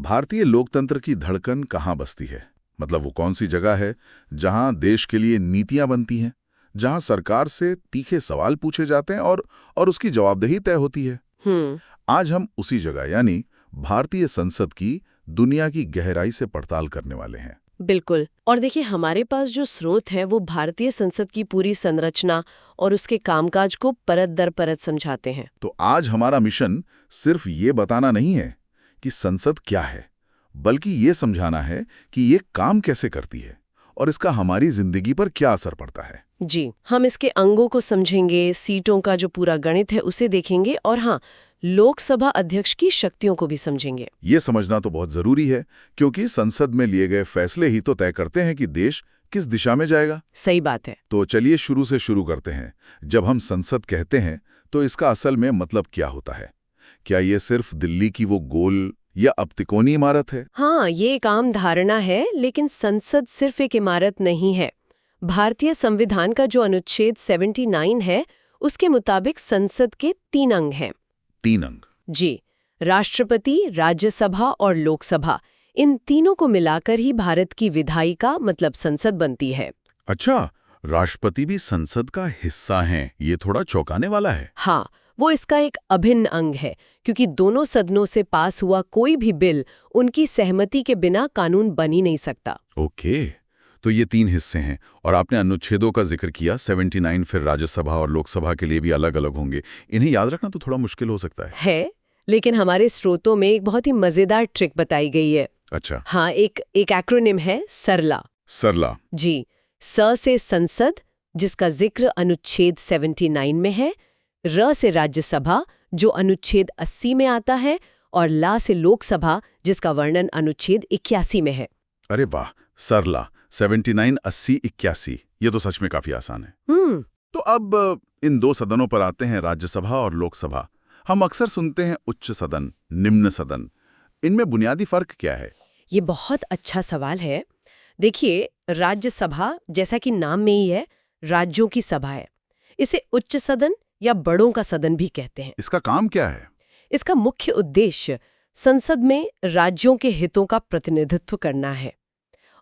भारतीय लोकतंत्र की धड़कन कहाँ बसती है? मतलब वो कौन सी जगह है जहां देश के लिए नीतियां बनती हैं, जहां सरकार से तीखे सवाल पूछे जाते हैं और उसकी जवाबदेही तय होती है। आज हम उसी जगह यानी भारतीय संसद की दुनिया की गहराई से पड़ताल करने वाले हैं। बिल्कुल। और देखिए, हमारे पास जो स्रोत है वो भारतीय संसद की पूरी संरचना और उसके कामकाज को परत दर परत समझाते हैं। तो आज हमारा मिशन सिर्फ ये बताना नहीं है कि संसद क्या है, बल्कि ये समझाना है कि ये काम कैसे करती है और इसका हमारी जिंदगी पर क्या असर पड़ता है। जी, हम इसके अंगों को समझेंगे, सीटों का जो पूरा गणित है उसे देखेंगे और हाँ, लोकसभा अध्यक्ष की शक्तियों को भी समझेंगे। ये समझना तो बहुत जरूरी है, क्योंकि संसद में लिए गए फैसले ही तो तय करते हैं कि देश किस दिशा में जाएगा। सही बात है। तो चलिए शुरू से शुरू करते हैं। जब हम संसद कहते हैं तो इसका असल में मतलब क्या होता है? क्या ये सिर्फ दिल्ली की वो गोल या अब तिकोनी इमारत है? हाँ, ये एक आम धारणा है, लेकिन संसद सिर्फ एक इमारत नहीं है। भारतीय संविधान का जो अनुच्छेद 79 है, उसके मुताबिक संसद के 3 अंग हैं। 3 अंग? जी, राष्ट्रपति, राज्यसभा और लोकसभा, इन तीनों को मिलाकर ही भारत की विधायिका मतलब संसद बनती है। अच्छा, राष्ट्रपति भी संसद का हिस्सा हैं। ये थोड़ा चौंकाने वाला है। हाँ, वो इसका एक अभिन्न अंग है, क्योंकि दोनों सदनों से पास हुआ कोई भी बिल उनकी सहमति के बिना कानून बन ही नहीं सकता। ओके, तो ये 3 हिस्से हैं और आपने अनुच्छेदों का जिक्र किया। 79 फिर राज्यसभा और लोकसभा के लिए भी अलग अलग होंगे। इन्हें याद रखना तो थोड़ा मुश्किल हो सकता है। लेकिन हमारे स्रोतों में एक बहुत ही मजेदार ट्रिक बताई गई है। अच्छा। हाँ, एक एक्रोनिम है सरला। सरला? जी, स से संसद, जिसका जिक्र अनुच्छेद 79 में है, र से राज्यसभा, जो अनुच्छेद 80 में आता है, और ला से लोकसभा, जिसका वर्णन अनुच्छेद 81 में है। अरे वाह, सरला 79, 80, 81, ये तो सच में काफी आसान है। तो अब इन 2 सदनों पर आते हैं, राज्यसभा और लोकसभा। हम अक्सर सुनते हैं उच्च सदन, निम्न सदन। इनमें बुनियादी फर्क क्या है? ये बहुत अच्छा सवाल है। देखिए, राज्यसभा जैसा कि नाम में ही है, राज्यों की सभा है। इसे उच्च सदन या बड़ों का सदन भी कहते हैं। इसका काम क्या है? इसका मुख्य उद्देश्य संसद में राज्यों के हितों का प्रतिनिधित्व करना है,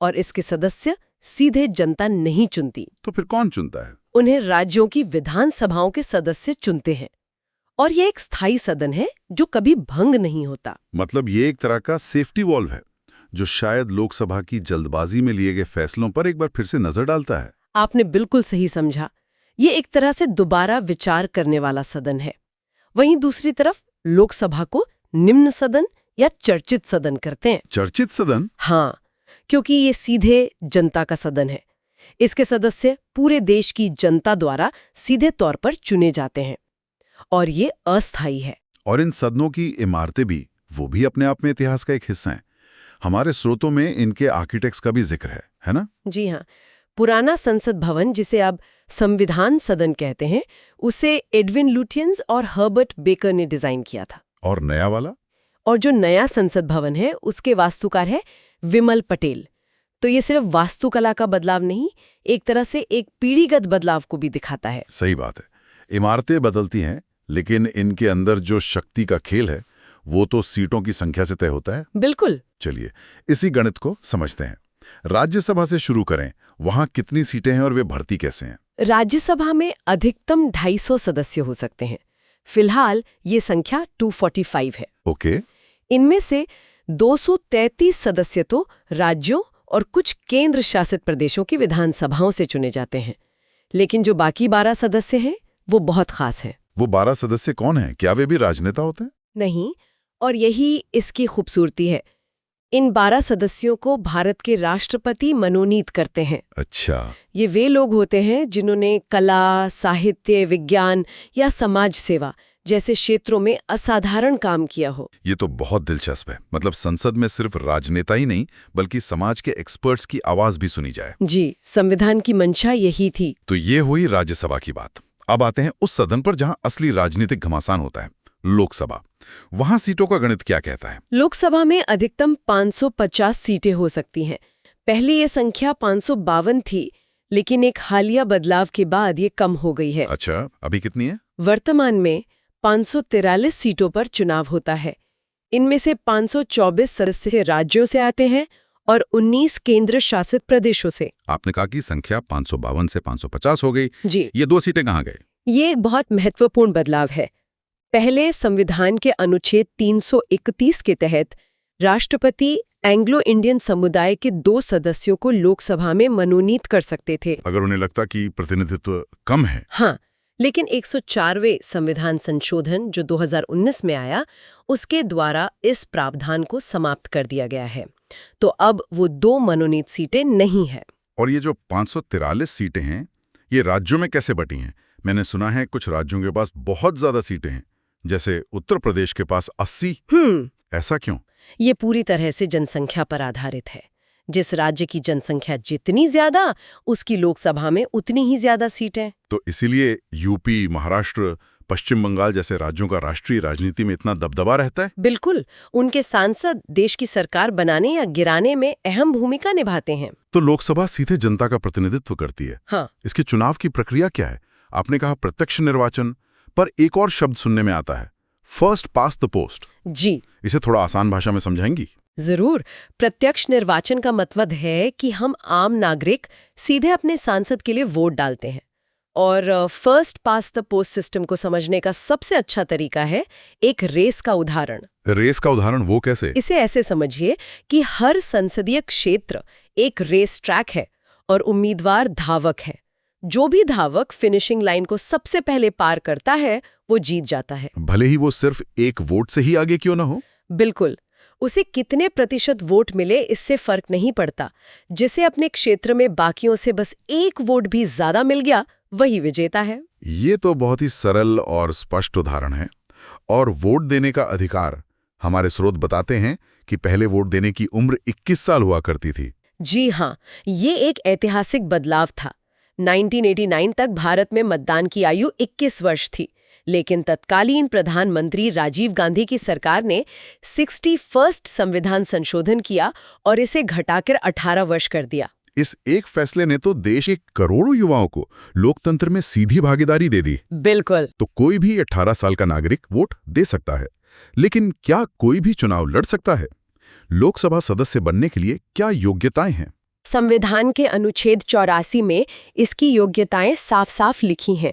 और इसके सदस्य सीधे जनता नहीं चुनती। तो फिर कौन चुनता है? उन्हें राज्यों की विधानसभाओं के सदस्य चुनते हैं, और यह एक स्थायी सदन है जो कभी भंग नहीं होता। मतलब ये एक तरह का सेफ्टी वॉल्व है जो शायद लोकसभा की जल्दबाजी में लिए गए फैसलों पर एक बार फिर से नजर डालता है। आपने बिल्कुल सही समझा। ये एक तरह से दोबारा विचार करने वाला सदन है। वहीं दूसरी तरफ लोकसभा को निम्न सदन या चर्चित सदन करते हैं। चर्चित सदन? हाँ, क्योंकि ये सीधे जनता का सदन है। इसके सदस्य पूरे देश की जनता द्वारा सीधे तौर पर चुने जाते हैं, और ये अस्थायी है। और इन सदनों की इमारतें भी, वो भी अपने आप में इतिहास का एक हिस्सा हैं। हमारे स्रोतों में इनके आर्किटेक्ट्स का भी जिक्र है ना? जी हाँ, पुराना संसद भवन, जिसे अब संविधान सदन कहते हैं, उसे एडविन लुटियंस और हर्बर्ट बेकर ने डिजाइन किया था। और नया वाला? और जो नया संसद भवन है, उसके वास्तुकार है विमल पटेल। तो ये सिर्फ वास्तुकला का बदलाव नहीं, एक तरह से एक पीढ़ीगत बदलाव को भी दिखाता है। सही बात है। इमारतें बदलती हैं, लेकिन इनके अंदर जो शक्ति का खेल है वो तो सीटों की संख्या से तय होता है। बिल्कुल। चलिए इसी गणित को समझते हैं। राज्यसभा से शुरू करें। वहां कितनी सीटें हैं और वे भर्ती कैसे हैं? राज्यसभा में अधिकतम 250 सदस्य हो सकते हैं। फिलहाल ये संख्या 245 है। ओके। इनमें से 233 सदस्य तो राज्यों और कुछ केंद्र शासित प्रदेशों की विधानसभाओं से चुने जाते हैं, लेकिन जो बाकी 12 सदस्य हैं वो बहुत खास हैं। वो 12 सदस्य कौन हैं? क्या वे भी राजनेता होते हैं? नहीं, और यही इसकी खूबसूरती है। इन 12 सदस्यों को भारत के राष्ट्रपति मनोनीत करते हैं। अच्छा। ये वे लोग होते हैं जिन्होंने कला, साहित्य, विज्ञान या समाज सेवा जैसे क्षेत्रों में असाधारण काम किया हो। ये तो बहुत दिलचस्प है। मतलब संसद में सिर्फ राजनेता ही नहीं, बल्कि समाज के एक्सपर्ट्स की आवाज भी सुनी जाए। जी, संविधान की मंशा यही थी। तो ये हुई राज्यसभा की बात। अब आते हैं उस सदन पर जहां असली राजनीतिक घमासान होता है, लोकसभा। वहां सीटों का गणित क्या कहता है? लोकसभा में अधिकतम 550 सीटें हो सकती हैं। पहले ये संख्या 552 थी, लेकिन एक हालिया बदलाव के बाद ये कम हो गई है। अच्छा, अभी कितनी है? वर्तमान में 543 सीटों पर चुनाव होता है। इनमें से 524 सदस्य राज्यों से आते हैं और 19 केंद्र शासित प्रदेशों से। आपने कहा कि संख्या 552 से 550 हो गई। जी, ये 2 सीटें कहाँ गए? ये एक बहुत महत्वपूर्ण बदलाव है। पहले संविधान के अनुच्छेद 331 के तहत राष्ट्रपति एंग्लो इंडियन समुदाय के 2 सदस्यों को लोकसभा में मनोनीत कर सकते थे, अगर उन्हें लगता कि प्रतिनिधित्व कम है। हाँ, लेकिन 104वें संविधान संशोधन जो 2019 में आया, उसके द्वारा इस प्रावधान को समाप्त कर दिया गया है। तो अब वो 2 मनोनीत सीटें नहीं है। और ये जो 543 सीटें हैं, ये राज्यों में कैसे बटी हैं? मैंने सुना है कुछ राज्यों के पास बहुत ज्यादा सीटें हैं, जैसे उत्तर प्रदेश के पास 80। ऐसा क्यों? ये पूरी तरह से जनसंख्या पर आधारित है। जिस राज्य की जनसंख्या जितनी ज्यादा, उसकी लोकसभा में उतनी ही ज्यादा सीटें। तो इसीलिए यूपी, महाराष्ट्र, पश्चिम बंगाल जैसे राज्यों का राष्ट्रीय राजनीति में इतना दबदबा रहता है। बिल्कुल, उनके सांसद देश की सरकार बनाने या गिराने में अहम भूमिका निभाते हैं। तो लोकसभा सीधे जनता का प्रतिनिधित्व करती है। हाँ, इसके चुनाव की प्रक्रिया क्या है? आपने कहा प्रत्यक्ष निर्वाचन, पर एक और शब्द सुनने में आता है, फर्स्ट पास द पोस्ट। जी इसे थोड़ा आसान भाषा में समझाएंगी? जरूर। प्रत्यक्ष निर्वाचन का मतलब है कि हम आम नागरिक सीधे अपने सांसद के लिए वोट डालते हैं। और first pass the post system को समझने का सबसे अच्छा तरीका है एक रेस का उदाहरण। रेस का उदाहरण वो कैसे? इसे ऐसे समझिए कि हर संसदीय क्षेत्र एक रेस ट्रैक है और उम्मीदवार धावक हैं। जो भी धावक फिनिशिंग लाइन को सबसे पहले पार करता है, वो जीत जाता है, भले ही वो सिर्फ एक वोट से ही आगे क्यों ना हो। बिल्कुल। उसे कितने प्रतिशत वोट मिले इससे फर्क नहीं पड़ता। जिसे अपने क्षेत्र में बाकियों से बस एक वोट भी ज्यादा मिल गया, वही विजेता है। ये तो बहुत ही सरल और स्पष्ट उदाहरण है। और वोट देने का अधिकार, हमारे स्रोत बताते हैं कि पहले वोट देने की उम्र 21 साल हुआ करती थी। जी हाँ, ये एक ऐतिहासिक बदलाव था। 1989 तक भारत में मतदान की आयु 21 वर्ष थी, लेकिन तत्कालीन प्रधानमंत्री राजीव गांधी की सरकार ने 61st संविधान संशोधन किया और इसे घटाकर 18 वर्ष कर दिया। इस एक फैसले ने तो देश के करोड़ों युवाओं को लोकतंत्र में सीधी भागीदारी दे दी। बिल्कुल। तो कोई भी 18 साल का नागरिक वोट दे सकता है, लेकिन क्या कोई भी चुनाव लड़ सकता है? लोकसभा सदस्य बनने के लिए क्या योग्यताएं हैं? संविधान के अनुच्छेद 84 में इसकी योग्यताएं साफ-साफ लिखी हैं।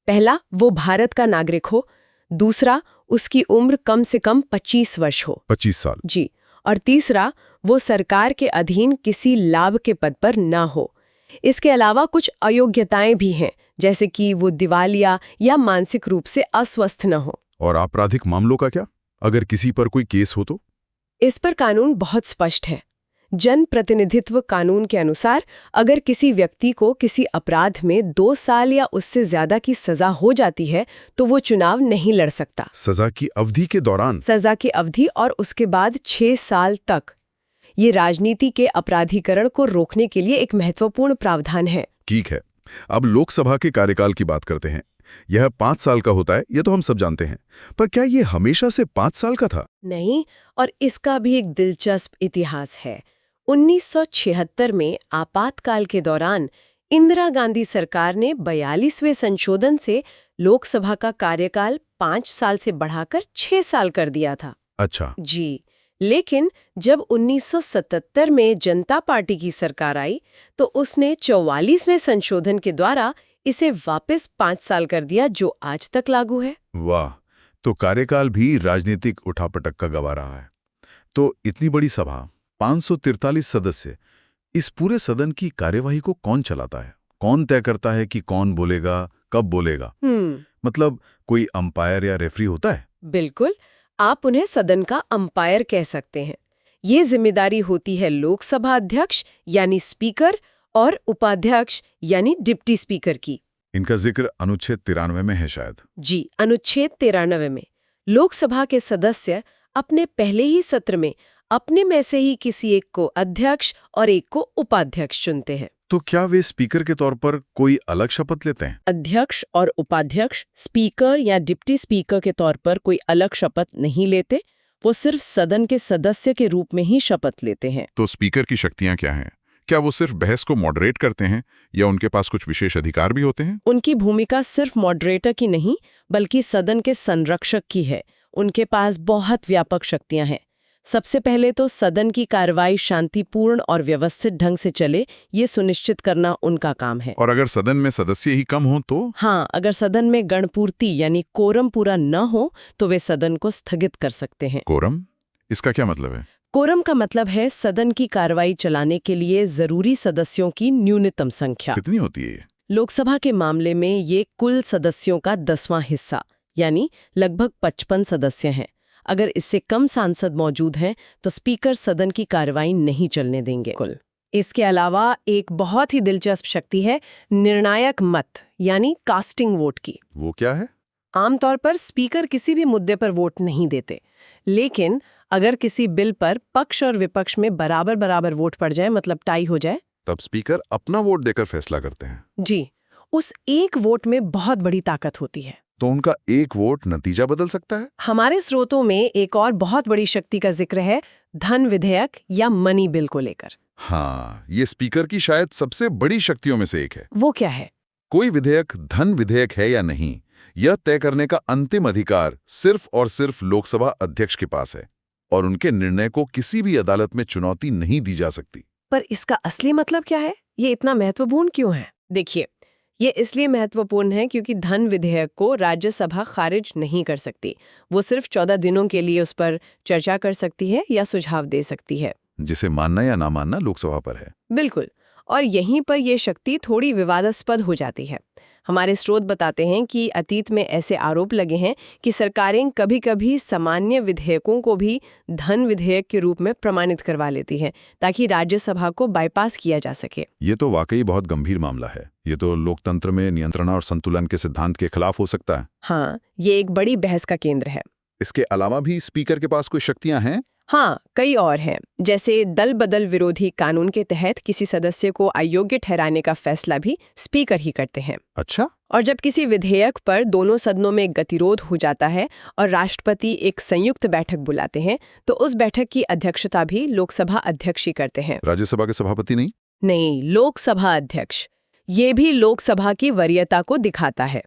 पहला, वो भारत का नागरिक हो। दूसरा, उसकी उम्र कम से कम 25 वर्ष हो। 25 साल। जी। और तीसरा, वो सरकार के अधीन किसी लाभ के पद पर ना हो। इसके अलावा कुछ अयोग्यताएं भी हैं, जैसे कि वो दिवालिया या मानसिक रूप से अस्वस्थ न हो। और आपराधिक मामलों का क्या? अगर किसी पर कोई केस हो तो? इस पर कानून बहुत स्पष्ट है। जन प्रतिनिधित्व कानून के अनुसार अगर किसी व्यक्ति को किसी अपराध में 2 साल या उससे ज्यादा की सजा हो जाती है, तो वो चुनाव नहीं लड़ सकता। सजा की अवधि के दौरान? सजा की अवधि और उसके बाद 6 साल तक। ये राजनीति के अपराधीकरण को रोकने के लिए एक महत्वपूर्ण प्रावधान है। ठीक है, अब लोकसभा के कार्यकाल की बात करते हैं। यह 5 साल का होता है, ये तो हम सब जानते हैं। पर क्या ये हमेशा से 5 साल का था? नहीं, और इसका भी एक दिलचस्प इतिहास है। 1976 में आपातकाल के दौरान इंदिरा गांधी सरकार ने 42वें संशोधन से लोकसभा का कार्यकाल 5 साल से बढ़ाकर 6 साल कर दिया था। अच्छा। जी, लेकिन जब 1977 में जनता पार्टी की सरकार आई, तो उसने 44वें संशोधन के द्वारा इसे वापस 5 साल कर दिया, जो आज तक लागू है। वाह, तो कार्यकाल भी राजनीतिक उठापटक का गवाह रहा है। तो इतनी बड़ी सभा, 543 सदस्य, इस पूरे सदन की कार्यवाही को कौन चलाता है? कौन तय करता है कि कौन बोलेगा, कब बोलेगा? मतलब कोई अंपायर या रेफरी होता है? बिल्कुल, आप उन्हें सदन का अंपायर कह सकते हैं। ये जिम्मेदारी होती है लोकसभा अध्यक्ष यानी स्पीकर और उपाध्यक्ष यानी डिप्टी स्पीकर की। इनका जिक्र अनुच्छेद 93 में है शायद। जी, अनुच्छेद 93 में लोकसभा के सदस्य अपने पहले ही सत्र में अपने में से ही किसी एक को अध्यक्ष और एक को उपाध्यक्ष चुनते हैं। तो क्या वे स्पीकर के तौर पर कोई अलग शपथ लेते हैं? अध्यक्ष और उपाध्यक्ष स्पीकर या डिप्टी स्पीकर के तौर पर कोई अलग शपथ नहीं लेते। वो सिर्फ सदन के सदस्य के रूप में ही शपथ लेते हैं। तो स्पीकर की शक्तियां क्या हैं? क्या वो सिर्फ बहस को मॉडरेट करते हैं या उनके पास कुछ विशेष अधिकार भी होते हैं? उनकी भूमिका सिर्फ मॉडरेटर की नहीं, बल्कि सदन के संरक्षक की है। उनके पास बहुत व्यापक शक्तियां हैं। सबसे पहले तो सदन की कार्रवाई शांतिपूर्ण और व्यवस्थित ढंग से चले, ये सुनिश्चित करना उनका काम है। और अगर सदन में सदस्य ही कम हो तो? हाँ, अगर सदन में गणपूर्ति यानी कोरम पूरा न हो तो वे सदन को स्थगित कर सकते हैं। कोरम? इसका क्या मतलब है? कोरम का मतलब है सदन की कार्रवाई चलाने के लिए जरूरी सदस्यों की न्यूनतम संख्या। कितनी होती है? लोकसभा के मामले में ये कुल सदस्यों का 10वां हिस्सा, यानी लगभग 55 सदस्य हैं। अगर इससे कम सांसद मौजूद हैं तो स्पीकर सदन की कार्रवाई नहीं चलने देंगे। इसके अलावा एक बहुत ही दिलचस्प शक्ति है निर्णायक मत यानी कास्टिंग वोट की। वो क्या है? आमतौर पर स्पीकर किसी भी मुद्दे पर वोट नहीं देते, लेकिन अगर किसी बिल पर पक्ष और विपक्ष में बराबर बराबर वोट पड़ जाए, मतलब टाई हो जाए, तब स्पीकर अपना वोट देकर फैसला करते हैं। जी, उस एक वोट में बहुत बड़ी ताकत होती है। तो उनका एक वोट नतीजा बदल सकता है? हमारे स्रोतों में एक और बहुत बड़ी शक्ति का जिक्र है धन विधेयक या मनी बिल को लेकर। हाँ, ये स्पीकर की शायद सबसे बड़ी शक्तियों में से एक है। वो क्या है? कोई विधेयक धन विधेयक है या नहीं, यह तय करने का अंतिम अधिकार सिर्फ और सिर्फ लोकसभा अध्यक्ष के पास है और उनके निर्णय को किसी भी अदालत में चुनौती नहीं दी जा सकती। पर इसका असली मतलब क्या है? ये इतना महत्वपूर्ण क्यों है? देखिए, ये इसलिए महत्वपूर्ण है क्योंकि धन विधेयक को राज्यसभा खारिज नहीं कर सकती। वो सिर्फ 14 दिनों के लिए उस पर चर्चा कर सकती है या सुझाव दे सकती है, जिसे मानना या ना मानना लोकसभा पर है। बिल्कुल। और यहीं पर यह शक्ति थोड़ी विवादास्पद हो जाती है। हमारे स्रोत बताते हैं कि अतीत में ऐसे आरोप लगे हैं कि सरकारें कभी-कभी सामान्य विधेयकों को भी धन विधेयक के रूप में प्रमाणित करवा लेती हैं ताकि राज्यसभा को बाईपास किया जा सके। ये तो वाकई बहुत गंभीर मामला है। ये तो लोकतंत्र में नियंत्रण और संतुलन के सिद्धांत के खिलाफ हो सकता है। हाँ, ये एक बड़ी बहस का केंद्र है। इसके अलावा भी स्पीकर के पास कोई शक्तियां हैं? हाँ, कई और हैं। जैसे दल बदल विरोधी कानून के तहत किसी सदस्य को अयोग्य ठहराने का फैसला भी स्पीकर ही करते हैं। अच्छा। और जब किसी विधेयक पर दोनों सदनों में गतिरोध हो जाता है और राष्ट्रपति एक संयुक्त बैठक बुलाते हैं, तो उस बैठक की अध्यक्षता भी लोकसभा अध्यक्ष ही करते हैं। राज्यसभा के सभापति नहीं? नहीं, लोकसभा अध्यक्ष। ये भी लोकसभा की वरीयता को दिखाता है।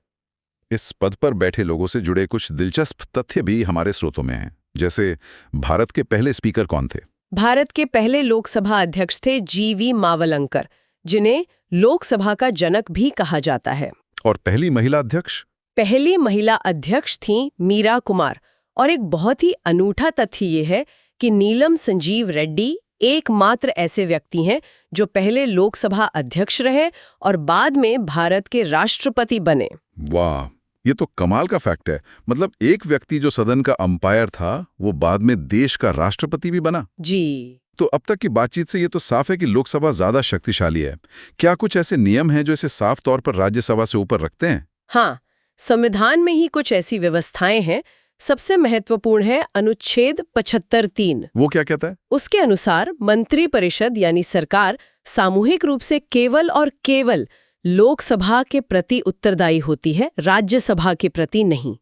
इस पद पर बैठे लोगों से जुड़े कुछ दिलचस्प तथ्य भी हमारे स्रोतों में हैं। जैसे भारत के पहले स्पीकर कौन थे? भारत के पहले लोकसभा अध्यक्ष थे GV मावलंकर, जिन्हें लोकसभा का जनक भी कहा जाता है। और पहली महिला अध्यक्ष? पहली महिला अध्यक्ष थीं मीरा कुमार। और एक बहुत ही अनूठा तथ्य ये है कि नीलम संजीव रेड्डी एकमात्र ऐसे व्यक्ति हैं जो पहले लोकसभा अध्यक्ष रहे और बाद में भारत के राष्ट्रपति बने। वाह, ये तो कमाल का फैक्ट है। मतलब एक व्यक्ति जो सदन का अंपायर था, वो बाद में देश का राष्ट्रपति भी बना। जी। तो अब तक की बातचीत से ये तो साफ है कि लोकसभा ज्यादा शक्तिशाली है। क्या कुछ ऐसे नियम हैं जो इसे साफ तौर पर राज्यसभा से ऊपर रखते हैं? हाँ, संविधान में ही कुछ ऐसी व्यवस्थाएं हैं। सबसे महत्वपूर्ण है अनुच्छेद 75(3). वो क्या कहता है? उसके अनुसार मंत्रिपरिषद यानी सरकार सामूहिक रूप से केवल और केवल लोकसभा के प्रति उत्तरदायी होती है, राज्यसभा के प्रति नहीं।